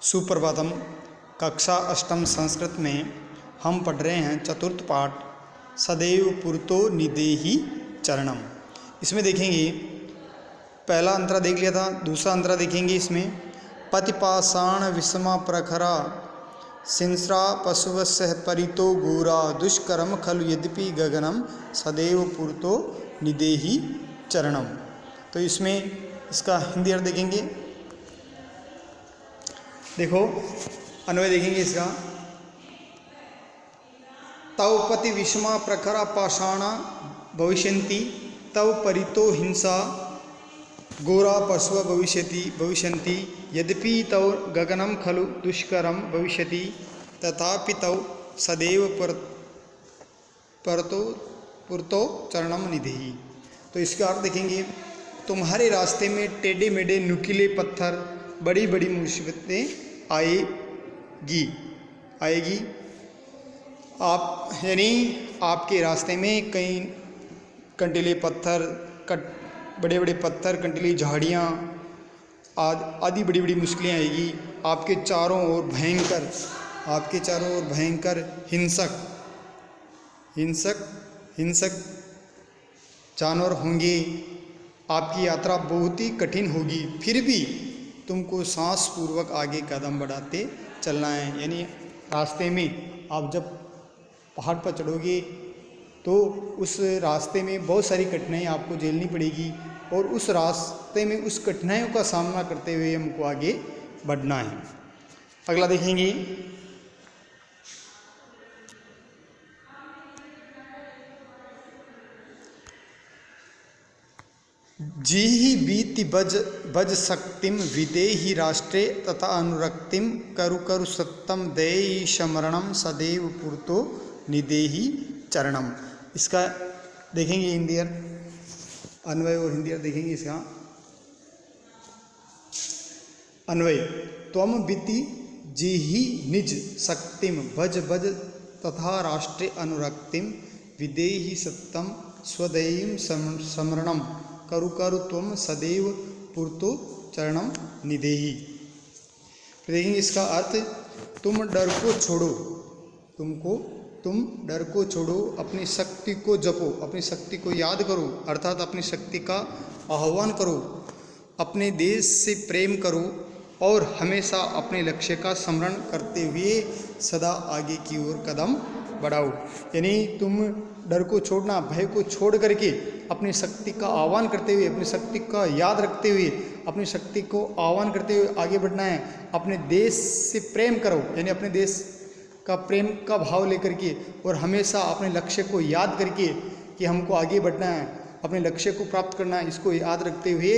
सुप्रभातम। कक्षा अष्टम संस्कृत में हम पढ़ रहे हैं चतुर्थ पाठ सदैव पुरतो निदेहि चरणम। इसमें देखेंगे पहला अंतरा देख लिया था, दूसरा अंतरा देखेंगे इसमें पतिपाषाण विषमा प्रखरा सिंस्रा पशुवस्य परितो गोरा दुष्करम खलु यद्यपि गगनम सदैव पुरतो निदेहि चरणम। तो इसमें इसका हिंदी अर्थ देखेंगे। देखो अन्वय देखेंगे इसका। तव पति विषमा प्रखरा पाषाणा भविष्यन्ति तव परितो हिंसा गोरा पशव भविष्यन्ति यद्यपि तव गगनम खलु दुष्करम भविष्यति तथापि तव सदैव पुरतो चरणम निदेहि। तो इसका अर्थ देखेंगे, तुम्हारे रास्ते में टेढ़े मेढ़े नुकीले पत्थर बड़ी बड़ी मुसीबतें आएगी। आप यानी आपके रास्ते में कई कंटीले पत्थर, बड़े बड़े पत्थर, कंटीली झाड़ियाँ आदि बड़ी बड़ी मुश्किलें आएगी। आपके चारों ओर भयंकर हिंसक जानवर होंगे। आपकी यात्रा बहुत ही कठिन होगी, फिर भी तुमको सांस पूर्वक आगे कदम बढ़ाते चलना है। यानी रास्ते में आप जब पहाड़ पर चढ़ोगे तो उस रास्ते में बहुत सारी कठिनाई आपको झेलनी पड़ेगी और उस रास्ते में उस कठिनाइयों का सामना करते हुए हमको आगे बढ़ना है। अगला देखेंगे, जीहि बीति बज शक्तिम विदेहि राष्ट्रे तथा अनुरक्तिम करु करु सत्तम देहि स्मरणम सदैव पुरतो निदेहि चरणम। इसका देखेंगे हिंदी अर्थ, अन्वय और हिंदी अर्थ देखेंगे इसका। अन्वय, त्वम बीति जीहि निज शक्तिम भज तथा राष्ट्रे अनुरक्तिम विदेहि सत्तम स्वदैव स्मरणम करु करु त्वम सदैव पुरतो चरणम निदेहि। देखेंगे इसका अर्थ, तुम डर को छोड़ो, अपनी शक्ति को जपो, अपनी शक्ति को याद करो, अर्थात अपनी शक्ति का आह्वान करो, अपने देश से प्रेम करो और हमेशा अपने लक्ष्य का स्मरण करते हुए सदा आगे की ओर कदम बढ़ाओ। यानी तुम डर को छोड़ना, भय को छोड़ करके अपनी शक्ति का आह्वान करते हुए, अपनी शक्ति का याद रखते हुए, अपनी शक्ति को आह्वान करते हुए आगे बढ़ना है। अपने देश से प्रेम करो, यानी अपने देश का प्रेम का भाव लेकर के और हमेशा अपने लक्ष्य को याद करके कि हमको आगे बढ़ना है, अपने लक्ष्य को प्राप्त करना है, इसको याद रखते हुए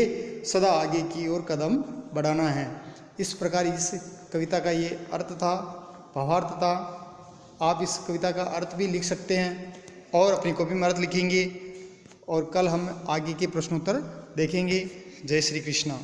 सदा आगे की ओर कदम बढ़ाना है। इस प्रकार इस कविता का ये अर्थ था, भावार्थ था। आप इस कविता का अर्थ भी लिख सकते हैं और अपनी कॉपी में अर्थ लिखेंगे और कल हम आगे के प्रश्नोत्तर देखेंगे। जय श्री कृष्णा।